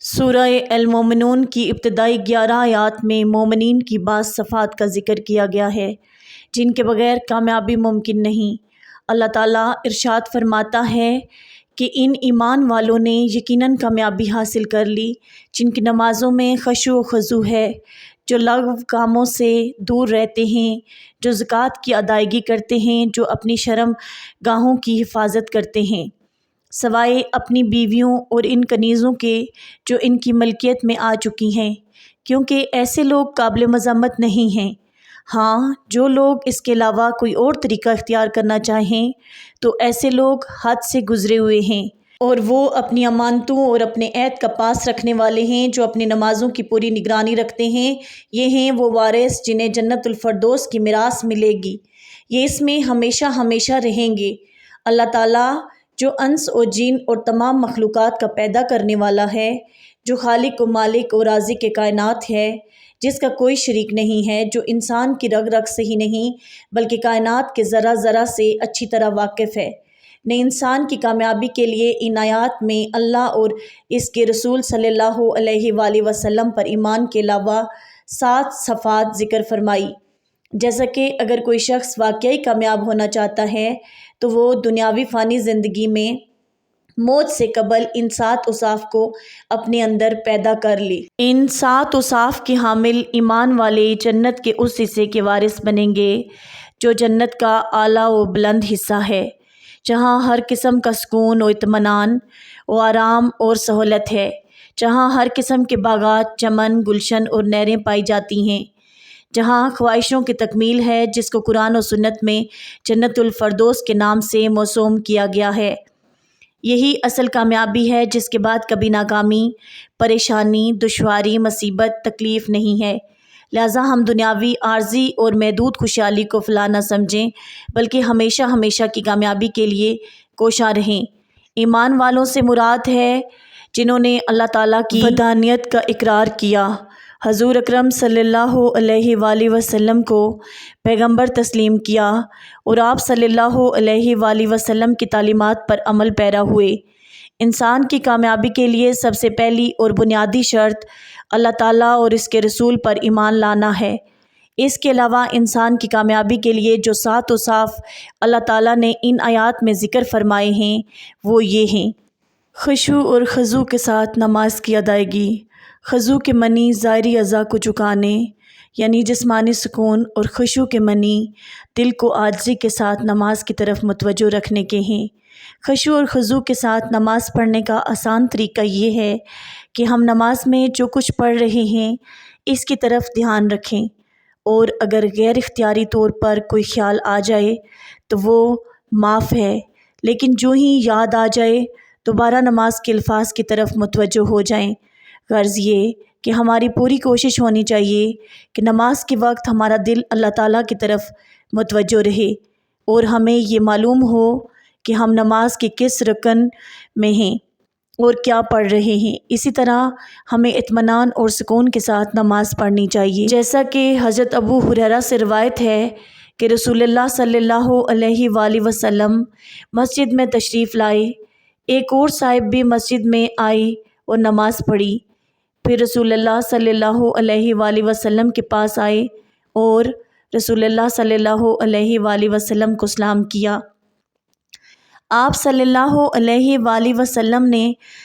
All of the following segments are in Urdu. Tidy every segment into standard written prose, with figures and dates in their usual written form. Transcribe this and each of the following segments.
سورہ المومنون کی ابتدائی 11 آیات میں مومنین کی بعض صفات کا ذکر کیا گیا ہے جن کے بغیر کامیابی ممکن نہیں۔ اللہ تعالیٰ ارشاد فرماتا ہے کہ ان ایمان والوں نے یقیناً کامیابی حاصل کر لی جن کی نمازوں میں خشوع و خضوع ہے، جو لغو کاموں سے دور رہتے ہیں، جو زکوٰۃ کی ادائیگی کرتے ہیں، جو اپنی شرم گاہوں کی حفاظت کرتے ہیں سوائے اپنی بیویوں اور ان کنیزوں کے جو ان کی ملکیت میں آ چکی ہیں، کیونکہ ایسے لوگ قابل مذمت نہیں ہیں۔ ہاں، جو لوگ اس کے علاوہ کوئی اور طریقہ اختیار کرنا چاہیں تو ایسے لوگ حد سے گزرے ہوئے ہیں، اور وہ اپنی امانتوں اور اپنے عہد کا پاس رکھنے والے ہیں جو اپنی نمازوں کی پوری نگرانی رکھتے ہیں۔ یہ ہیں وہ وارث جنہیں جنت الفردوس کی میراث ملے گی، یہ اس میں ہمیشہ ہمیشہ رہیں گے۔ اللہ تعالیٰ جو انس و جن اور تمام مخلوقات کا پیدا کرنے والا ہے، جو خالق و مالک و رازق کائنات ہے، جس کا کوئی شریک نہیں ہے، جو انسان کی رگ رگ سے ہی نہیں بلکہ کائنات کے ذرہ ذرہ سے اچھی طرح واقف ہے، نے انسان کی کامیابی کے لیے ان آیات میں اللہ اور اس کے رسول صلی اللہ علیہ وآلہ وسلم پر ایمان کے علاوہ 7 صفات ذکر فرمائی۔ جیسا کہ اگر کوئی شخص واقعی کامیاب ہونا چاہتا ہے تو وہ دنیاوی فانی زندگی میں موت سے قبل ان 7 اوصاف کو اپنے اندر پیدا کر لے۔ ان 7 اوصاف کے حامل ایمان والے جنت کے اس حصے کے وارث بنیں گے جو جنت کا اعلیٰ و بلند حصہ ہے، جہاں ہر قسم کا سکون و اطمینان و آرام اور سہولت ہے، جہاں ہر قسم کے باغات، چمن، گلشن اور نہریں پائی جاتی ہیں، جہاں خواہشوں کی تکمیل ہے، جس کو قرآن و سنت میں جنت الفردوس کے نام سے موسوم کیا گیا ہے۔ یہی اصل کامیابی ہے جس کے بعد کبھی ناکامی، پریشانی، دشواری، مصیبت، تکلیف نہیں ہے۔ لہٰذا ہم دنیاوی عارضی اور محدود خوشحالی کو فلاح نہ سمجھیں بلکہ ہمیشہ ہمیشہ کی کامیابی کے لیے کوشاں رہیں۔ ایمان والوں سے مراد ہے جنہوں نے اللہ تعالیٰ کی وحدانیت کا اقرار کیا، حضور اکرم صلی اللہ علیہ وآلہ وسلم کو پیغمبر تسلیم کیا اور آپ صلی اللہ علیہ وآلہ وسلم کی تعلیمات پر عمل پیرا ہوئے۔ انسان کی کامیابی کے لیے سب سے پہلی اور بنیادی شرط اللہ تعالیٰ اور اس کے رسول پر ایمان لانا ہے۔ اس کے علاوہ انسان کی کامیابی کے لیے جو 7 اوصاف اللہ تعالیٰ نے ان آیات میں ذکر فرمائے ہیں وہ یہ ہیں: خشوع اور خضوع کے ساتھ نماز کی ادائیگی۔ خضوع کے معنی ظاہری اعضاء کو جھکانے یعنی جسمانی سکون، اور خشوع کے معنی دل کو عاجزی کے ساتھ نماز کی طرف متوجہ رکھنے کے ہیں۔ خشوع اور خضوع کے ساتھ نماز پڑھنے کا آسان طریقہ یہ ہے کہ ہم نماز میں جو کچھ پڑھ رہے ہیں اس کی طرف دھیان رکھیں، اور اگر غیر اختیاری طور پر کوئی خیال آ جائے تو وہ معاف ہے، لیکن جو ہی یاد آ جائے دوبارہ نماز کے الفاظ کی طرف متوجہ ہو جائیں۔ غرض یہ کہ ہماری پوری کوشش ہونی چاہیے کہ نماز کے وقت ہمارا دل اللہ تعالیٰ کی طرف متوجہ رہے اور ہمیں یہ معلوم ہو کہ ہم نماز کے کس رکن میں ہیں اور کیا پڑھ رہے ہیں۔ اسی طرح ہمیں اطمینان اور سکون کے ساتھ نماز پڑھنی چاہیے، جیسا کہ حضرت ابو ہریرہ سے روایت ہے کہ رسول اللہ صلی اللہ علیہ وآلہ وسلم مسجد میں تشریف لائے، ایک اور صاحب بھی مسجد میں آئے اور نماز پڑھی، پھر رسول اللہ صلی اللہ علیہ وآلہ وسلم کے پاس آئے اور رسول اللہ صلی اللہ علیہ وآلہ وسلم کو سلام کیا۔ آپ صلی اللہ علیہ وآلہ وسلم نے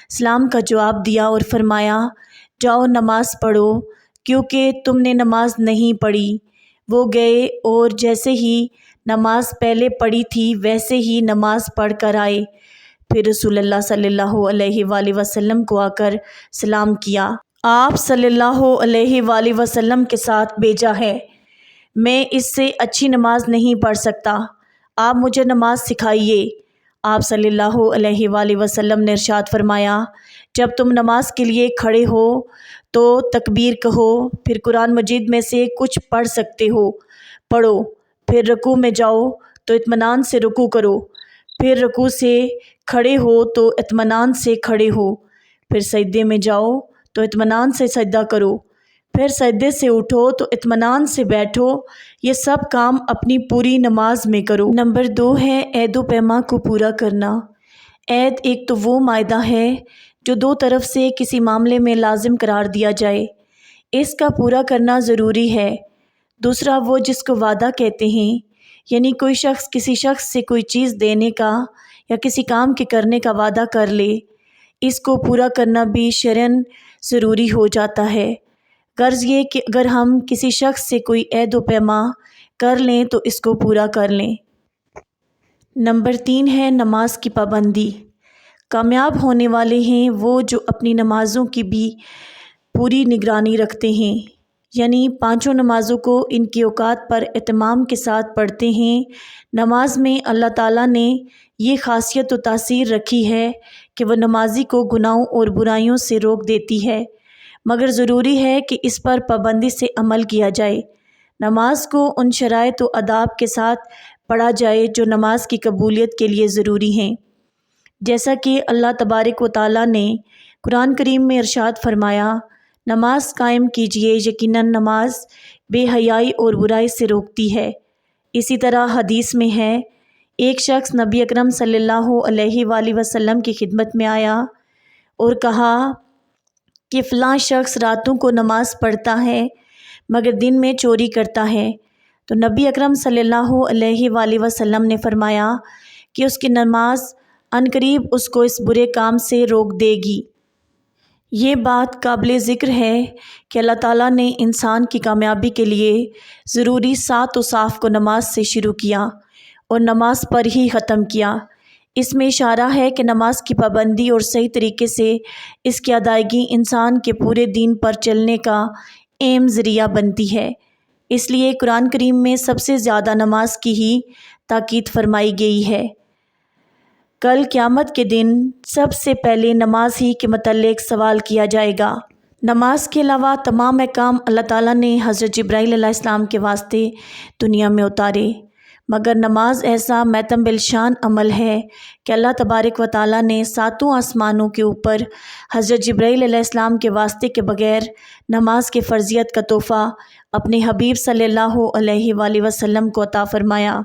سلام کا جواب دیا اور فرمایا، جاؤ نماز پڑھو کیونکہ تم نے نماز نہیں پڑھی۔ وہ گئے اور جیسے ہی نماز پہلے پڑھی تھی ویسے ہی نماز پڑھ کر آئے، پھر رسول اللہ صلی اللہ علیہ وآلہ وسلم کو آ کر سلام کیا۔ آپ صلی اللہ علیہ وآلہ وسلم کے ساتھ بھیجا ہے، میں اس سے اچھی نماز نہیں پڑھ سکتا، آپ مجھے نماز سکھائیے۔ آپ صلی اللہ علیہ وآلہ وسلم نے ارشاد فرمایا، جب تم نماز کے لیے کھڑے ہو تو تکبیر کہو، پھر قرآن مجید میں سے کچھ پڑھ سکتے ہو پڑھو، پھر رکوع میں جاؤ تو اطمینان سے رکوع کرو، پھر رکوع سے کھڑے ہو تو اطمینان سے کھڑے ہو، پھر سجدے میں جاؤ تو اطمینان سے سجدہ کرو، پھر سجدے سے اٹھو تو اطمینان سے بیٹھو، یہ سب کام اپنی پوری نماز میں کرو۔ نمبر 2 ہے عہد و پیمان کو پورا کرنا۔ عہد ایک تو وہ معاہدہ ہے جو دو طرف سے کسی معاملے میں لازم قرار دیا جائے، اس کا پورا کرنا ضروری ہے۔ دوسرا وہ جس کو وعدہ کہتے ہیں، یعنی کوئی شخص کسی شخص سے کوئی چیز دینے کا یا کسی کام کے کرنے کا وعدہ کر لے، اس کو پورا کرنا بھی شرعاً ضروری ہو جاتا ہے۔ غرض یہ کہ اگر ہم کسی شخص سے کوئی عہد و پیما کر لیں تو اس کو پورا کر لیں۔ نمبر 3 ہے نماز کی پابندی۔ کامیاب ہونے والے ہیں وہ جو اپنی نمازوں کی بھی پوری نگرانی رکھتے ہیں، یعنی 5 نمازوں کو ان کی اوقات پر اہتمام کے ساتھ پڑھتے ہیں۔ نماز میں اللہ تعالیٰ نے یہ خاصیت و تاثیر رکھی ہے کہ وہ نمازی کو گناہوں اور برائیوں سے روک دیتی ہے، مگر ضروری ہے کہ اس پر پابندی سے عمل کیا جائے۔ نماز کو ان شرائط و آداب کے ساتھ پڑھا جائے جو نماز کی قبولیت کے لیے ضروری ہیں، جیسا کہ اللہ تبارک و تعالیٰ نے قرآن کریم میں ارشاد فرمایا، نماز قائم کیجئے، یقیناً نماز بے حیائی اور برائی سے روکتی ہے۔ اسی طرح حدیث میں ہے، ایک شخص نبی اکرم صلی اللہ علیہ وآلہ وسلم کی خدمت میں آیا اور کہا کہ فلاں شخص راتوں کو نماز پڑھتا ہے مگر دن میں چوری کرتا ہے، تو نبی اکرم صلی اللہ علیہ وآلہ وسلم نے فرمایا کہ اس کی نماز عنقریب اس کو اس برے کام سے روک دے گی۔ یہ بات قابل ذکر ہے کہ اللہ تعالیٰ نے انسان کی کامیابی کے لیے ضروری 7 اوصاف کو نماز سے شروع کیا اور نماز پر ہی ختم کیا۔ اس میں اشارہ ہے کہ نماز کی پابندی اور صحیح طریقے سے اس کی ادائیگی انسان کے پورے دین پر چلنے کا اہم ذریعہ بنتی ہے۔ اس لیے قرآن کریم میں سب سے زیادہ نماز کی ہی تاکید فرمائی گئی ہے۔ کل قیامت کے دن سب سے پہلے نماز ہی کے متعلق سوال کیا جائے گا۔ نماز کے علاوہ تمام احکام اللہ تعالیٰ نے حضرت جبرائیل علیہ السلام کے واسطے دنیا میں اتارے، مگر نماز ایسا معتم بالشان عمل ہے کہ اللہ تبارک و تعالیٰ نے 7 آسمانوں کے اوپر حضرت جبرائیل علیہ السلام کے واسطے کے بغیر نماز کے فرضیت کا تحفہ اپنے حبیب صلی اللہ علیہ وآلہ وسلم کو عطا فرمایا۔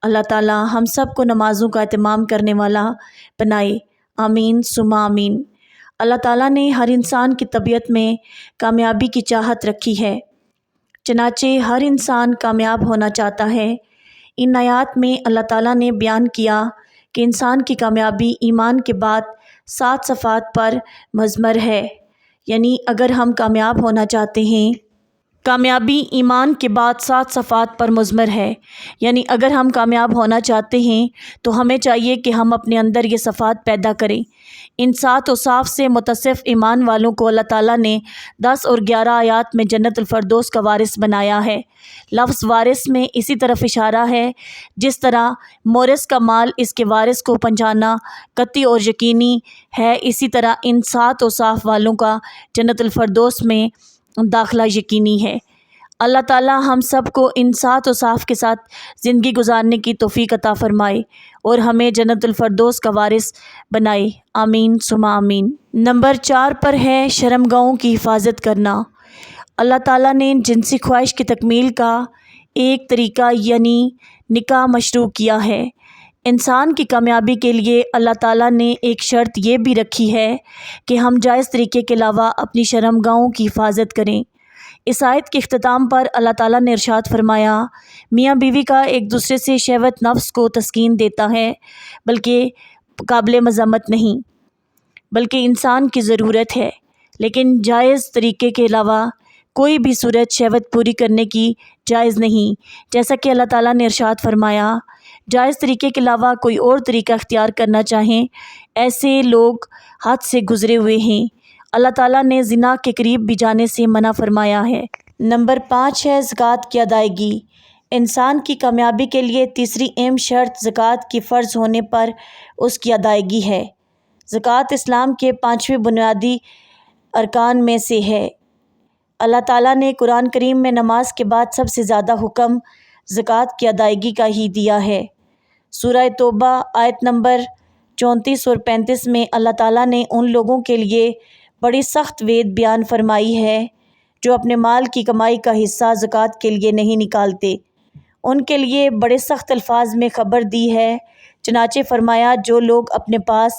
اللہ تعالیٰ ہم سب کو نمازوں کا اہتمام کرنے والا بنائے، آمین ثم آمین۔ اللہ تعالیٰ نے ہر انسان کی طبیعت میں کامیابی کی چاہت رکھی ہے، چنانچہ ہر انسان کامیاب ہونا چاہتا ہے۔ ان آیات میں اللہ تعالیٰ نے بیان کیا کہ انسان کی کامیابی ایمان کے بعد 7 صفات پر مضمر ہے، یعنی اگر ہم کامیاب ہونا چاہتے ہیں، کامیابی ایمان کے بعد 7 صفات پر مضمر ہے، یعنی اگر ہم کامیاب ہونا چاہتے ہیں تو ہمیں چاہیے کہ ہم اپنے اندر یہ صفات پیدا کریں۔ ان 7 اوصاف سے متصف ایمان والوں کو اللہ تعالیٰ نے 10 اور 11 آیات میں جنت الفردوس کا وارث بنایا ہے۔ لفظ وارث میں اسی طرف اشارہ ہے جس طرح مورث کا مال اس کے وارث کو پہنچانا قطعی اور یقینی ہے، اسی طرح ان 7 اوصاف والوں کا جنت الفردوس میں داخلہ یقینی ہے۔ اللہ تعالیٰ ہم سب کو ان 7 اوصاف کے ساتھ زندگی گزارنے کی توفیق عطا فرمائے اور ہمیں جنت الفردوس کا وارث بنائے، آمین ثم آمین۔ نمبر 4 پر ہے شرمگاہوں کی حفاظت کرنا۔ اللہ تعالیٰ نے جنسی خواہش کی تکمیل کا ایک طریقہ یعنی نکاح مشروع کیا ہے۔ انسان کی کامیابی کے لیے اللہ تعالیٰ نے ایک شرط یہ بھی رکھی ہے کہ ہم جائز طریقے کے علاوہ اپنی شرمگاہوں کی حفاظت کریں۔ اس آیت کے اختتام پر اللہ تعالیٰ نے ارشاد فرمایا، میاں بیوی کا ایک دوسرے سے شہوت نفس کو تسکین دیتا ہے، بلکہ قابل مذمت نہیں، بلکہ انسان کی ضرورت ہے، لیکن جائز طریقے کے علاوہ کوئی بھی صورت شہوت پوری کرنے کی جائز نہیں، جیسا کہ اللہ تعالیٰ نے ارشاد فرمایا، جائز طریقے کے علاوہ کوئی اور طریقہ اختیار کرنا چاہیں ایسے لوگ حد سے گزرے ہوئے ہیں۔ اللہ تعالیٰ نے زنا کے قریب بھی جانے سے منع فرمایا ہے۔ نمبر 5 ہے زکوٰۃ کی ادائیگی۔ انسان کی کامیابی کے لیے تیسری اہم شرط زکوٰۃ کی فرض ہونے پر اس کی ادائیگی ہے۔ زکوٰۃ اسلام کے 5ویں بنیادی ارکان میں سے ہے۔ اللہ تعالیٰ نے قرآن کریم میں نماز کے بعد سب سے زیادہ حکم زکوٰۃ کی ادائیگی کا ہی دیا ہے۔ سورہ توبہ آیت نمبر 34 اور 35 میں اللہ تعالیٰ نے ان لوگوں کے لیے بڑی سخت وعید بیان فرمائی ہے جو اپنے مال کی کمائی کا حصہ زکوٰۃ کے لیے نہیں نکالتے۔ ان کے لیے بڑے سخت الفاظ میں خبر دی ہے، چنانچہ فرمایا جو لوگ اپنے پاس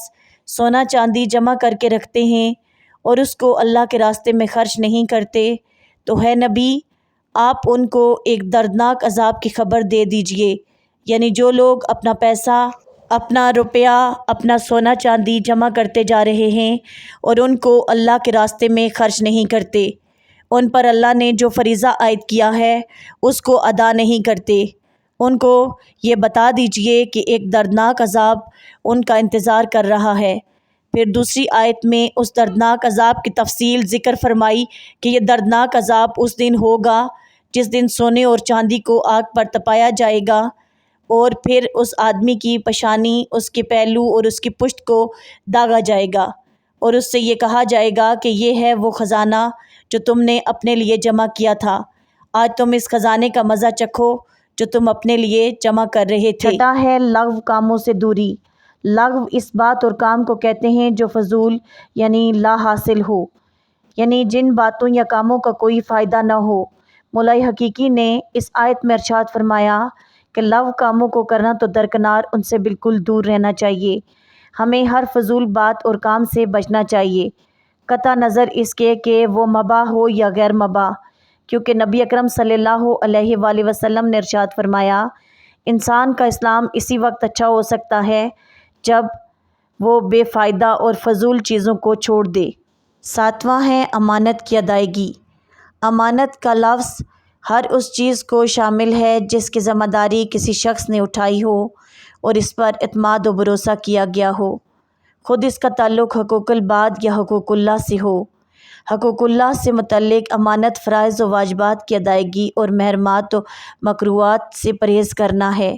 سونا چاندی جمع کر کے رکھتے ہیں اور اس کو اللہ کے راستے میں خرچ نہیں کرتے، تو ہے نبی آپ ان کو ایک دردناک عذاب کی خبر دے دیجئے۔ یعنی جو لوگ اپنا پیسہ، اپنا روپیہ، اپنا سونا چاندی جمع کرتے جا رہے ہیں اور ان کو اللہ کے راستے میں خرچ نہیں کرتے، ان پر اللہ نے جو فریضہ عائد کیا ہے اس کو ادا نہیں کرتے، ان کو یہ بتا دیجئے کہ ایک دردناک عذاب ان کا انتظار کر رہا ہے۔ پھر دوسری آیت میں اس دردناک عذاب کی تفصیل ذکر فرمائی کہ یہ دردناک عذاب اس دن ہوگا جس دن سونے اور چاندی کو آگ پر تپایا جائے گا، اور پھر اس آدمی کی پیشانی، اس کے پہلو اور اس کی پشت کو داغا جائے گا، اور اس سے یہ کہا جائے گا کہ یہ ہے وہ خزانہ جو تم نے اپنے لیے جمع کیا تھا، آج تم اس خزانے کا مزہ چکھو جو تم اپنے لیے جمع کر رہے تھے۔ چھٹا ہے لغو کاموں سے دوری۔ لغو اس بات اور کام کو کہتے ہیں جو فضول یعنی لا حاصل ہو، یعنی جن باتوں یا کاموں کا کوئی فائدہ نہ ہو۔ مولائے حقیقی نے اس آیت میں ارشاد فرمایا کہ لغو کاموں کو کرنا تو درکنار، ان سے بالکل دور رہنا چاہیے۔ ہمیں ہر فضول بات اور کام سے بچنا چاہیے، قطع نظر اس کے کہ وہ مباح ہو یا غیر مباح، کیونکہ نبی اکرم صلی اللہ علیہ وآلہ وسلم نے ارشاد فرمایا انسان کا اسلام اسی وقت اچھا ہو سکتا ہے جب وہ بے فائدہ اور فضول چیزوں کو چھوڑ دے۔ ساتواں ہے امانت کی ادائیگی۔ امانت کا لفظ ہر اس چیز کو شامل ہے جس کی ذمہ داری کسی شخص نے اٹھائی ہو اور اس پر اعتماد و بھروسہ کیا گیا ہو، خود اس کا تعلق حقوق العباد یا حقوق اللہ سے ہو۔ حقوق اللہ سے متعلق امانت فرائض و واجبات کی ادائیگی اور محرمات و مکروہات سے پرہیز کرنا ہے۔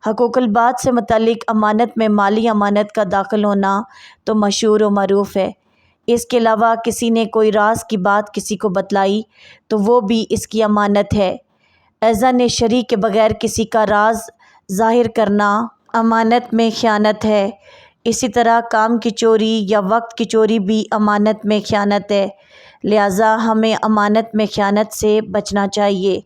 حقوق العباد سے متعلق امانت میں مالی امانت کا داخل ہونا تو مشہور و معروف ہے۔ اس کے علاوہ کسی نے کوئی راز کی بات کسی کو بتلائی تو وہ بھی اس کی امانت ہے۔ اذن شرعی کے بغیر کسی کا راز ظاہر کرنا امانت میں خیانت ہے۔ اسی طرح کام کی چوری یا وقت کی چوری بھی امانت میں خیانت ہے، لہٰذا ہمیں امانت میں خیانت سے بچنا چاہیے۔